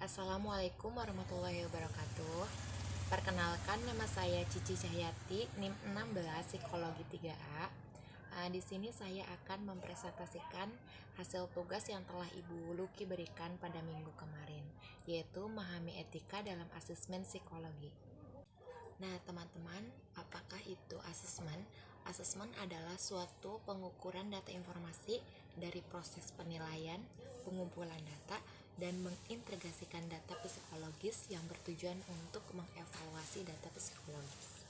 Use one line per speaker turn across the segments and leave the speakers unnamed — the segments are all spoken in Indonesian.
Assalamualaikum warahmatullahi wabarakatuh. Perkenalkan, nama saya Cici Cahyati, NIM 16 Psikologi 3A. Di sini saya akan mempresentasikan hasil tugas yang telah Ibu Luki berikan pada minggu kemarin, yaitu memahami etika dalam asesmen psikologi. Nah, teman-teman, apakah itu asesmen? Asesmen adalah suatu pengukuran data informasi dari proses penilaian, pengumpulan data, dan mengintegrasikan data psikologis yang bertujuan untuk mengevaluasi data psikologis.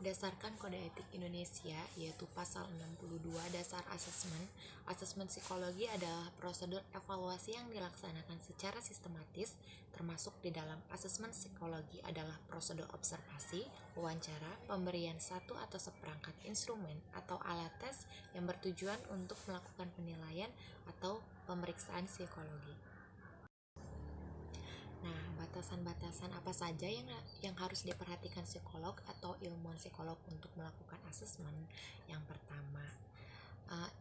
Berdasarkan Kode Etik Indonesia, yaitu Pasal 62 Dasar Asesmen, asesmen psikologi adalah prosedur evaluasi yang dilaksanakan secara sistematis, termasuk di dalam asesmen psikologi adalah prosedur observasi, wawancara, pemberian satu atau seperangkat instrumen atau alat tes yang bertujuan untuk melakukan penilaian atau pemeriksaan psikologi. Nah, batasan-batasan apa saja yang harus diperhatikan psikolog atau ilmuwan psikolog untuk melakukan asesmen? Yang pertama,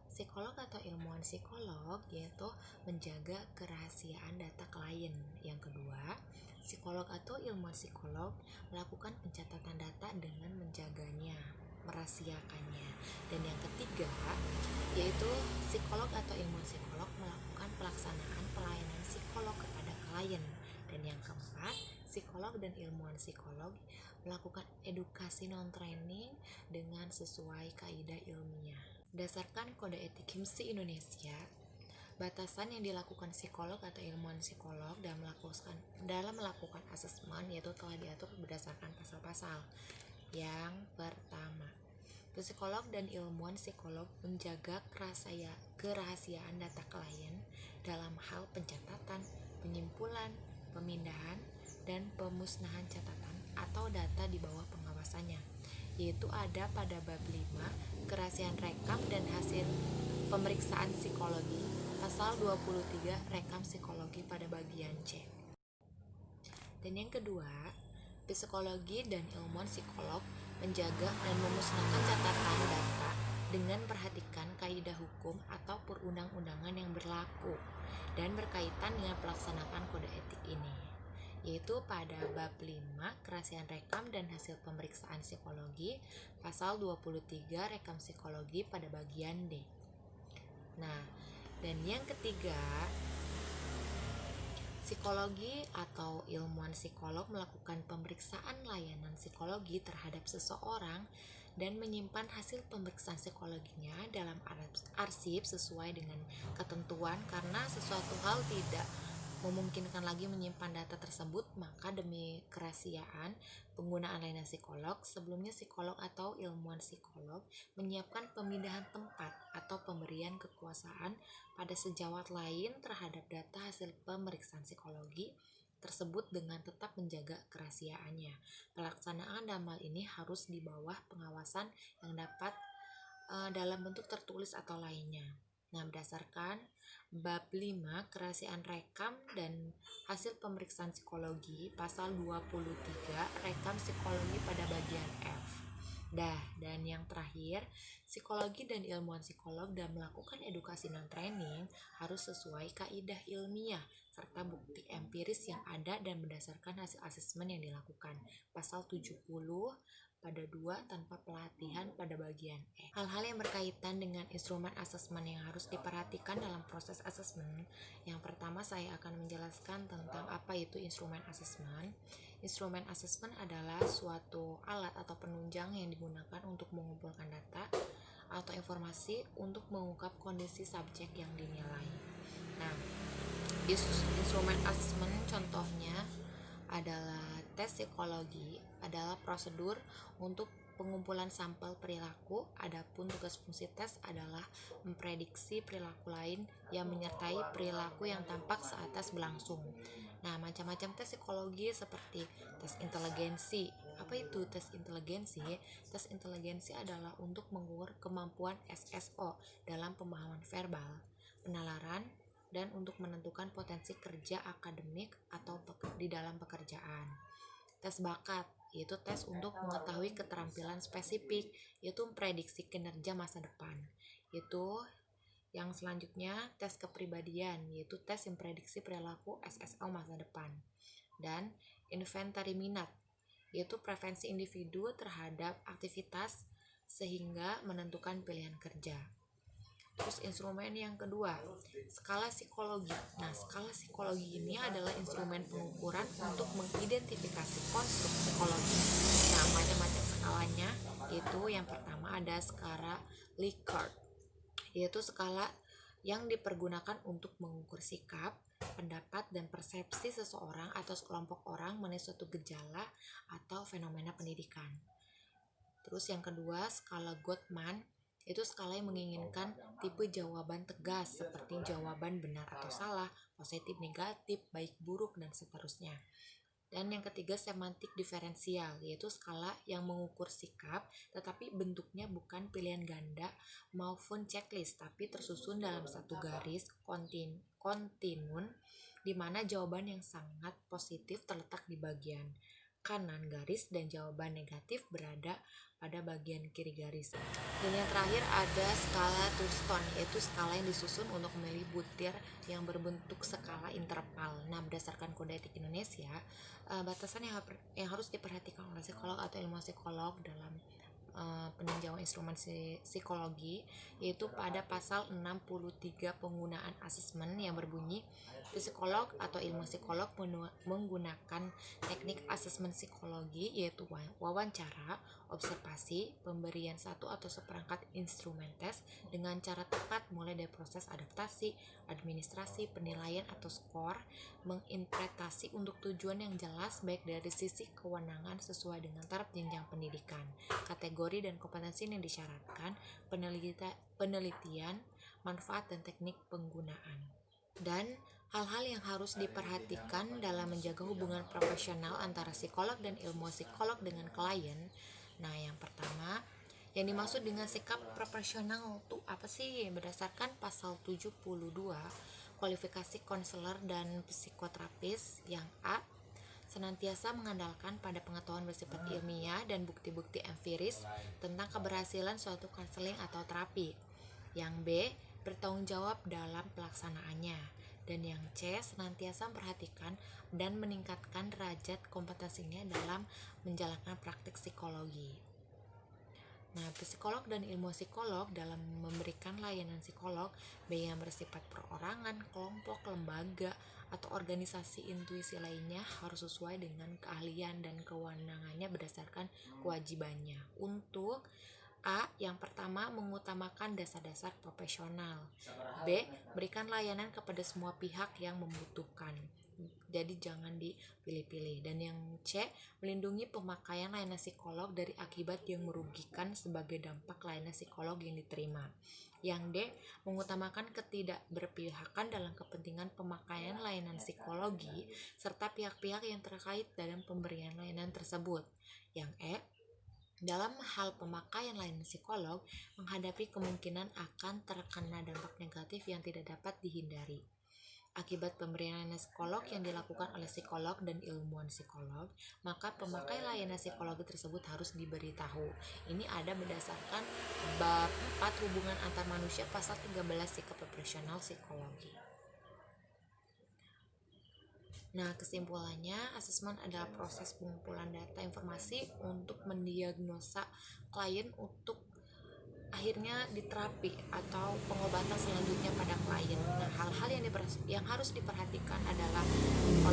psikolog atau ilmuwan psikolog yaitu menjaga kerahasiaan data klien. Yang kedua, psikolog atau ilmuwan psikolog melakukan pencatatan data dengan menjaganya, merahasiakannya. Dan yang ketiga, yaitu psikolog atau ilmuwan psikolog melakukan pelaksanaan pelayanan psikolog kepada klien. Dan yang keempat, psikolog dan ilmuwan psikolog melakukan edukasi non-training dengan sesuai kaidah ilmiah. Berdasarkan Kode Etik HIMSI Indonesia, batasan yang dilakukan psikolog atau ilmuwan psikolog dalam melakukan asesmen yaitu telah diatur berdasarkan pasal-pasal. Yang pertama, psikolog dan ilmuwan psikolog menjaga kerahasiaan data klien dalam hal pencatatan, penyimpulan, pemindahan, dan pemusnahan catatan atau data di bawah pengawasannya, yaitu ada pada bab 5 kerahasiaan rekam dan hasil pemeriksaan psikologi, pasal 23 rekam psikologi pada bagian C. Dan yang kedua, psikologi dan ilmuwan psikolog menjaga dan memusnahkan catatan data dengan perhatikan kaidah hukum atau perundang-undangan yang berlaku dan berkaitan dengan pelaksanaan kode etik ini, yaitu pada bab 5 kerahasiaan rekam dan hasil pemeriksaan psikologi, pasal 23 rekam psikologi pada bagian D. Nah, dan yang ketiga, psikologi atau ilmuwan psikolog melakukan pemeriksaan layanan psikologi terhadap seseorang dan menyimpan hasil pemeriksaan psikologinya dalam arsip sesuai dengan ketentuan. Karena sesuatu hal tidak memungkinkan lagi menyimpan data tersebut, maka demi kerahasiaan penggunaan layanan psikolog, sebelumnya psikolog atau ilmuwan psikolog menyiapkan pemindahan tempat atau pemberian kekuasaan pada sejawat lain terhadap data hasil pemeriksaan psikologi tersebut dengan tetap menjaga kerahasiaannya. Pelaksanaan dalam hal ini harus di bawah pengawasan yang dapat dalam bentuk tertulis atau lainnya. Nah, berdasarkan bab 5 kerahasiaan rekam dan hasil pemeriksaan psikologi, pasal 23 rekam psikologi pada bagian F. Dan yang terakhir, psikologi dan ilmuwan psikolog dalam melakukan edukasi non-training harus sesuai kaidah ilmiah serta bukti empiris yang ada dan berdasarkan hasil asesmen yang dilakukan. Pasal 70 pada 2 tanpa pelatihan pada bagian E. Hal-hal yang berkaitan dengan instrumen asesmen yang harus diperhatikan dalam proses asesmen. Yang pertama, saya akan menjelaskan tentang apa itu instrumen asesmen. Instrumen asesmen adalah suatu alat atau penunjang yang digunakan untuk mengumpulkan data atau informasi untuk mengungkap kondisi subjek yang dinilai. Nah, instrumen asesmen contohnya adalah tes psikologi adalah prosedur untuk pengumpulan sampel perilaku. Adapun tugas fungsi tes adalah memprediksi perilaku lain yang menyertai perilaku yang tampak saat tes berlangsung. Nah, macam-macam tes psikologi seperti tes inteligensi. Apa itu tes inteligensi? Tes inteligensi adalah untuk mengukur kemampuan SSO dalam pemahaman verbal, penalaran, dan untuk menentukan potensi kerja akademik atau di dalam pekerjaan. Tes bakat, yaitu tes untuk mengetahui keterampilan spesifik, yaitu memprediksi kinerja masa depan. Itu Yang selanjutnya tes kepribadian, yaitu tes yang prediksi perilaku SSO masa depan. Dan inventari minat, yaitu preferensi individu terhadap aktivitas sehingga menentukan pilihan kerja. Terus instrumen yang kedua, skala psikologi. Nah, skala psikologi ini adalah instrumen pengukuran untuk mengidentifikasi konstruk psikologi. Nah, macam-macam skalanya itu yang pertama ada skala Likert, yaitu skala yang dipergunakan untuk mengukur sikap, pendapat, dan persepsi seseorang atau sekelompok orang mengenai suatu gejala atau fenomena pendidikan. Terus yang kedua, skala Gottman, itu skala yang menginginkan tipe jawaban tegas seperti jawaban benar atau salah, positif, negatif, baik, buruk, dan seterusnya. Dan yang ketiga, semantik diferensial, yaitu skala yang mengukur sikap tetapi bentuknya bukan pilihan ganda maupun checklist, tapi tersusun dalam satu garis kontinun di mana jawaban yang sangat positif terletak di bagian kanan garis dan jawaban negatif berada pada bagian kiri garis. Dan yang terakhir ada skala Thurston, yaitu skala yang disusun untuk memilih butir yang berbentuk skala interval. Nah, berdasarkan Kode Etik Indonesia, batasan yang harus diperhatikan oleh psikolog atau ilmuwan psikolog dalam peninjauan instrumen psikologi, yaitu pada pasal 63 penggunaan asesmen yang berbunyi, psikolog atau ilmu psikolog menggunakan teknik asesmen psikologi, yaitu wawancara, observasi, pemberian satu atau seperangkat instrumen tes dengan cara tepat mulai dari proses adaptasi, administrasi, penilaian atau skor, menginterpretasi untuk tujuan yang jelas baik dari sisi kewenangan sesuai dengan taraf jenjang pendidikan, kategori dan kompetensi yang disyaratkan, penelitian, manfaat dan teknik penggunaan. Dan hal-hal yang harus diperhatikan dalam menjaga hubungan profesional antara psikolog dan ilmuwan psikolog dengan klien. Nah, yang pertama, yang dimaksud dengan sikap profesional itu apa sih? Berdasarkan pasal 72 kualifikasi konselor dan psikoterapis, yang A, senantiasa mengandalkan pada pengetahuan bersifat ilmiah dan bukti-bukti empiris tentang keberhasilan suatu konseling atau terapi. Yang B, bertanggung jawab dalam pelaksanaannya. Dan yang C, senantiasa memperhatikan dan meningkatkan derajat kompetensinya dalam menjalankan praktik psikologi. Nah, psikolog dan ilmu psikolog dalam memberikan layanan psikolog, baik yang bersifat perorangan, kelompok, lembaga, atau organisasi intuisi lainnya harus sesuai dengan keahlian dan kewenangannya berdasarkan kewajibannya. Untuk A, yang pertama, mengutamakan dasar-dasar profesional. B, berikan layanan kepada semua pihak yang membutuhkan. Jadi jangan dipilih-pilih. Dan yang C, melindungi pemakaian layanan psikolog dari akibat yang merugikan sebagai dampak layanan psikolog yang diterima. Yang D, mengutamakan ketidakberpihakan dalam kepentingan pemakaian layanan psikologi serta pihak-pihak yang terkait dalam pemberian layanan tersebut. Yang E, dalam hal pemakaian layanan psikolog, menghadapi kemungkinan akan terkena dampak negatif yang tidak dapat dihindari akibat pemberian layanan psikolog yang dilakukan oleh psikolog dan ilmuwan psikolog, maka pemakai layanan psikologi tersebut harus diberitahu. Ini ada berdasarkan bab 4 hubungan antar manusia pasal 13 sikap profesional psikologi. Nah, kesimpulannya, asesmen adalah proses pengumpulan data informasi untuk mendiagnosa klien untuk akhirnya diterapi atau pengobatan selanjutnya pada klien. Nah, hal-hal yang harus diperhatikan adalah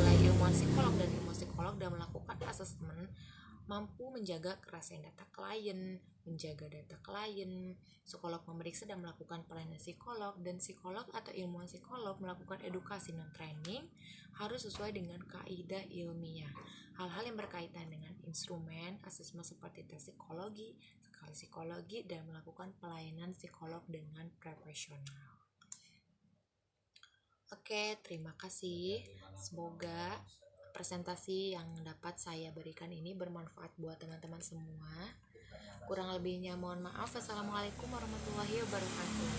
oleh ilmuwan psikolog dan ilmu psikolog dalam melakukan asesmen mampu menjaga kerahasiaan data klien, menjaga data klien, psikolog memeriksa dan melakukan pelayanan psikolog, dan psikolog atau ilmuwan psikolog melakukan edukasi dan training harus sesuai dengan kaidah ilmiah. Hal-hal yang berkaitan dengan instrumen asesmen seperti tes psikologi, skala psikologi, dan melakukan pelayanan psikolog dengan profesional. Oke, terima kasih. Semoga presentasi yang dapat saya berikan ini bermanfaat buat teman-teman semua. Kurang lebihnya mohon maaf. Wassalamualaikum warahmatullahi wabarakatuh.